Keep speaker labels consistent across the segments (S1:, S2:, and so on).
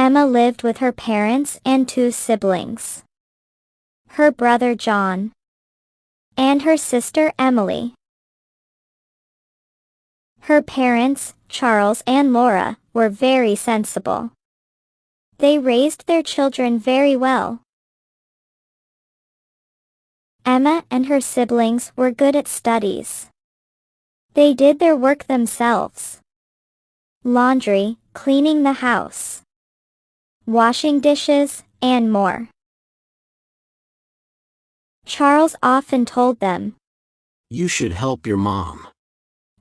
S1: Emma lived with her parents and two siblings. Her brother John and her sister Emily. Her parents, Charles and Laura, were very sensible. They raised their children very well. Emma and her siblings were good at studies. They did their work themselves. Laundry, cleaning the house, washing dishes, and more. Charles often told them,
S2: "You should help your mom."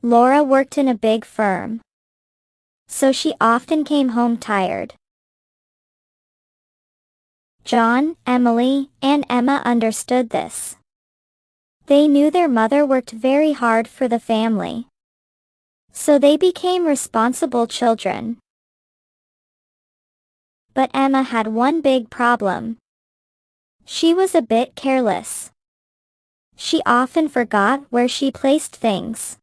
S1: Laura worked in a big firm, so she often came home tired. John, Emily, and Emma understood this. They knew their mother worked very hard for the family, so they became responsible children. But Emma had one big problem. She was a bit careless. She often forgot where she placed things.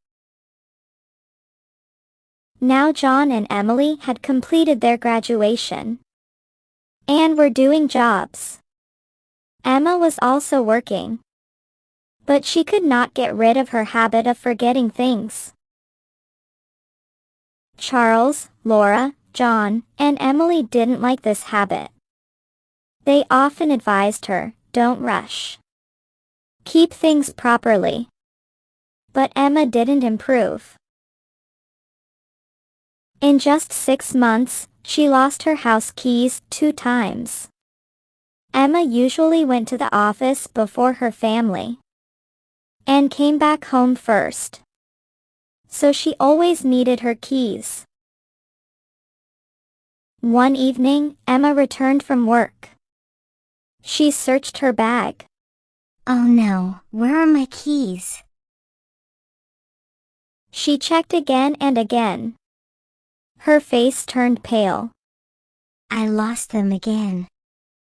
S1: Now John and Emily had completed their graduation and were doing jobs. Emma was also working, but she could not get rid of her habit of forgetting things. Charles, Laura, John, and Emily didn't like this habit. They often advised her, "Don't rush. Keep things properly." But Emma didn't improve. In just 6 months, she lost her house keys 2 times. Emma usually went to the office before her family and came back home first, so she always needed her keys. One evening, Emma returned from work. She searched her bag.
S3: Oh no, where are my keys?
S1: She checked again and again. Her face turned pale.
S3: I lost them again.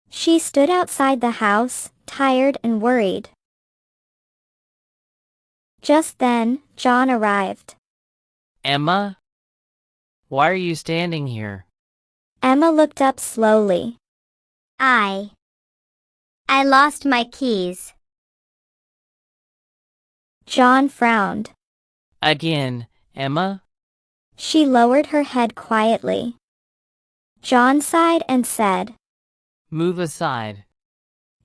S1: She stood outside the house, tired and worried. Just then, John arrived.
S4: Emma? Why are you standing here?
S1: Emma looked up slowly.
S3: I lost my keys.
S1: John frowned.
S4: Again, Emma?
S1: She lowered her head quietly. John sighed and said,
S4: Move aside.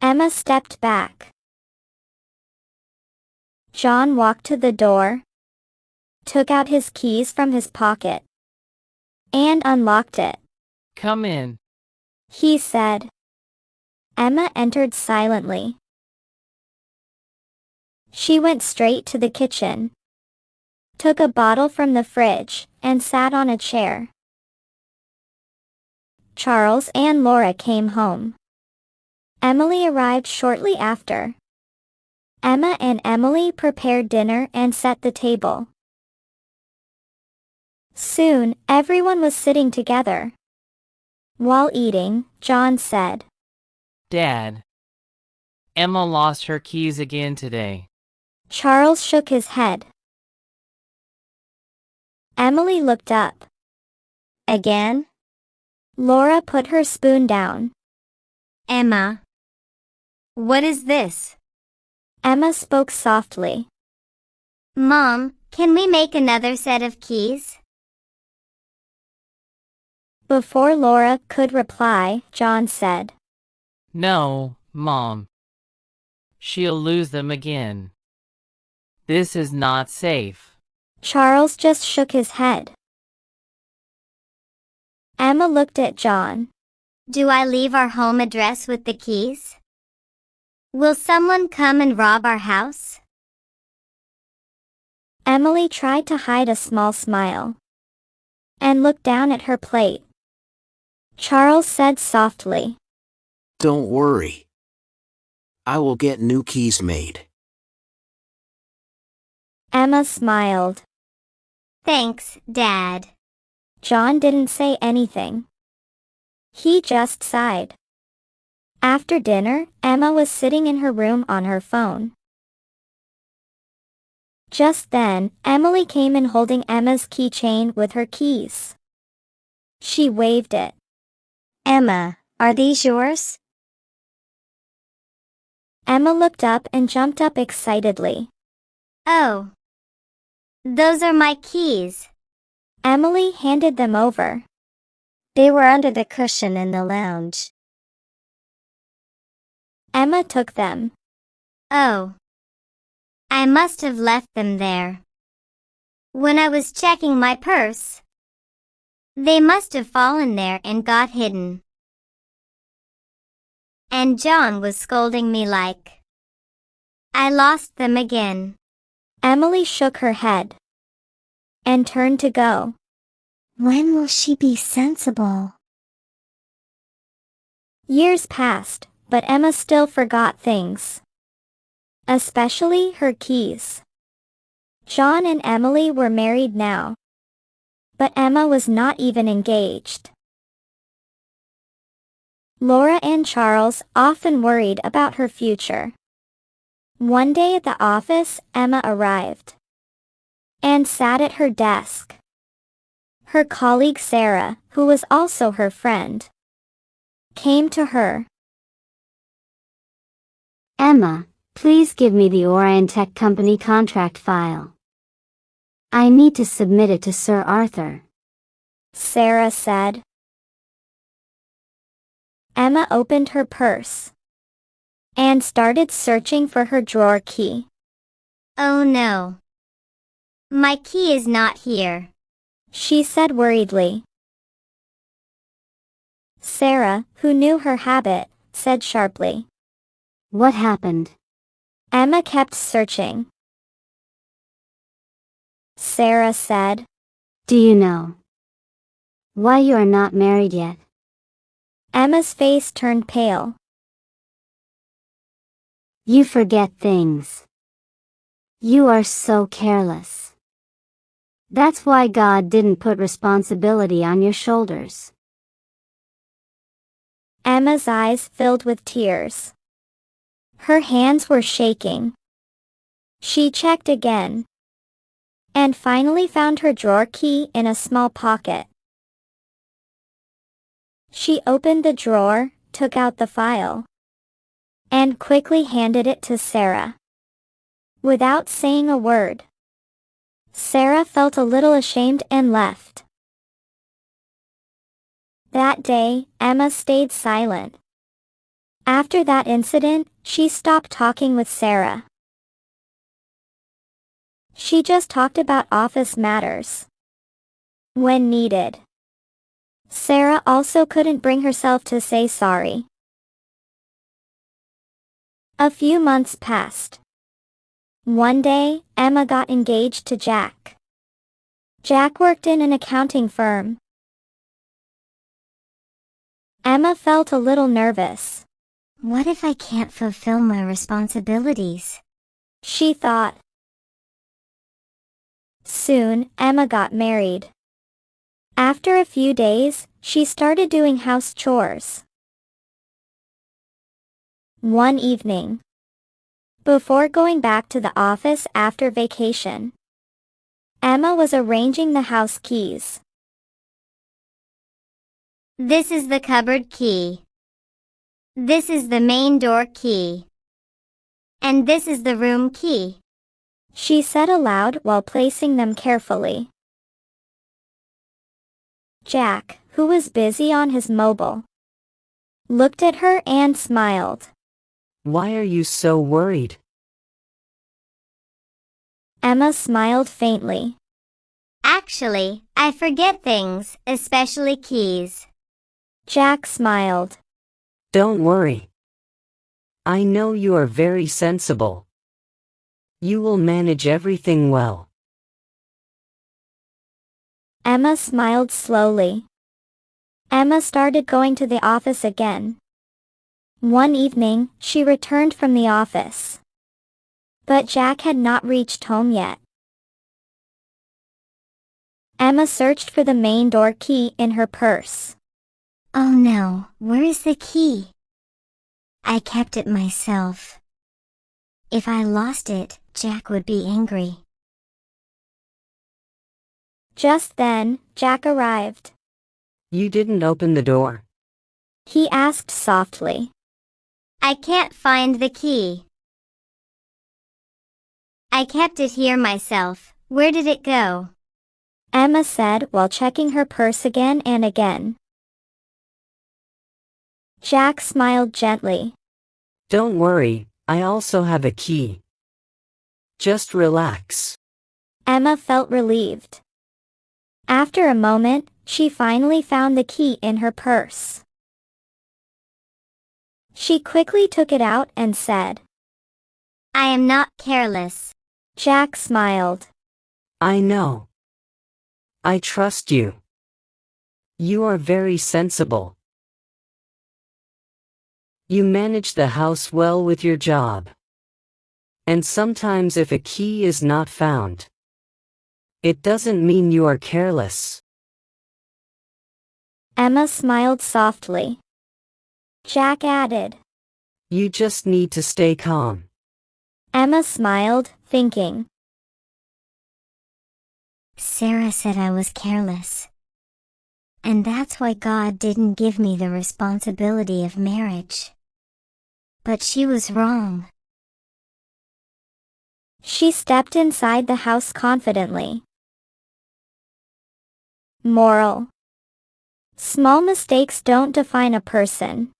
S1: Emma stepped back. John walked to the door, took out his keys from his pocket, and unlocked it.
S4: Come in.
S1: He said. Emma entered silently. She went straight to the kitchen, took a bottle from the fridge, and sat on a chair. Charles and Laura came home. Emily arrived shortly after. Emma and Emily prepared dinner and set the table. Soon, everyone was sitting together. While eating, John said,
S4: Dad. Emma lost her keys again today.
S1: Charles shook his head. Emily looked up.
S3: Again?
S1: Laura put her spoon down.
S3: Emma. What is this?
S1: Emma spoke softly.
S3: Mom, can we make another set of keys?
S1: Before Laura could reply, John said,
S4: No, Mom. She'll lose them again. This is not safe.
S1: Charles just shook his head. Emma looked at John.
S3: Do I leave our home address with the keys? Will someone come and rob our house?
S1: Emily tried to hide a small smile and looked down at her plate. Charles said softly,
S2: "Don't worry. I will get new keys made."
S1: Emma smiled.
S3: Thanks, Dad.
S1: John didn't say anything. He just sighed. After dinner, Emma was sitting in her room on her phone. Just then, Emily came in holding Emma's keychain with her keys. She waved it.
S3: Emma, are these yours?
S1: Emma looked up and jumped up excitedly.
S3: Oh, those are my keys.
S1: Emily handed them over.
S3: They were under the cushion in the lounge.
S1: Emma took them.
S3: Oh, I must have left them there. When I was checking my purse, they must have fallen there and got hidden. And John was scolding me like I lost them again.
S1: Emily shook her head and turned to go.
S3: When will she be sensible?
S1: Years passed, but Emma still forgot things. Especially her keys. John and Emily were married now. But Emma was not even engaged. Laura and Charles often worried about her future. One day at the office, Emma arrived and sat at her desk. Her colleague Sarah, who was also her friend, came to her.
S5: Emma, please give me the Orion Tech Company contract file. I need to submit it to Sir Arthur.
S1: Sarah said. Emma opened her purse and started searching for her drawer key.
S3: Oh no. My key is not here,
S1: she said worriedly. Sarah, who knew her habit, said sharply.
S5: What happened?
S1: Emma kept searching. Sarah said.
S5: Do you know why you are not married yet?
S1: Emma's face turned pale.
S5: You forget things. You are so careless. That's why God didn't put responsibility on your shoulders.
S1: Emma's eyes filled with tears. Her hands were shaking. She checked again and finally found her drawer key in a small pocket. She opened the drawer, took out the file, and quickly handed it to Sarah. Without saying a word, Sarah felt a little ashamed and left. That day, Emma stayed silent. After that incident, she stopped talking with Sarah. She just talked about office matters when needed. Sarah also couldn't bring herself to say sorry. A few months passed. One day, Emma got engaged to Jack. Jack worked in an accounting firm. Emma felt a little nervous.
S3: What if I can't fulfill my responsibilities?
S1: She thought. Soon, Emma got married. After a few days, she started doing house chores. One evening, before going back to the office after vacation, Emma was arranging the house keys.
S3: This is the cupboard key. This is the main door key. And this is the room key,
S1: she said aloud while placing them carefully. Jack, who was busy on his mobile, looked at her and smiled.
S2: Why are you so worried?
S1: Emma smiled faintly.
S3: Actually, I forget things, especially keys.
S1: Jack smiled.
S2: Don't worry. I know you are very sensible. You will manage everything well.
S1: Emma smiled slowly. Emma started going to the office again. One evening, she returned from the office. But Jack had not reached home yet. Emma searched for the main door key in her purse.
S3: Oh no, where is the key? I kept it myself. If I lost it, Jack would be angry.
S1: Just then, Jack arrived.
S2: You didn't open the door.
S1: He asked softly.
S3: I can't find the key. I kept it here myself. Where did it go?
S1: Emma said while checking her purse again and again. Jack smiled gently.
S2: Don't worry, I also have a key. Just relax.
S1: Emma felt relieved. After a moment, she finally found the key in her purse. She quickly took it out and said,
S3: I am not careless.
S1: Jack smiled.
S2: I know. I trust you. You are very sensible. You manage the house well with your job. And sometimes if a key is not found, it doesn't mean you are careless.
S1: Emma smiled softly. Jack added.
S2: You just need to stay calm.
S1: Emma smiled, thinking.
S3: Sarah said I was careless. And that's why God didn't give me the responsibility of marriage. But she was wrong.
S1: She stepped inside the house confidently. Moral. Small mistakes don't define a person.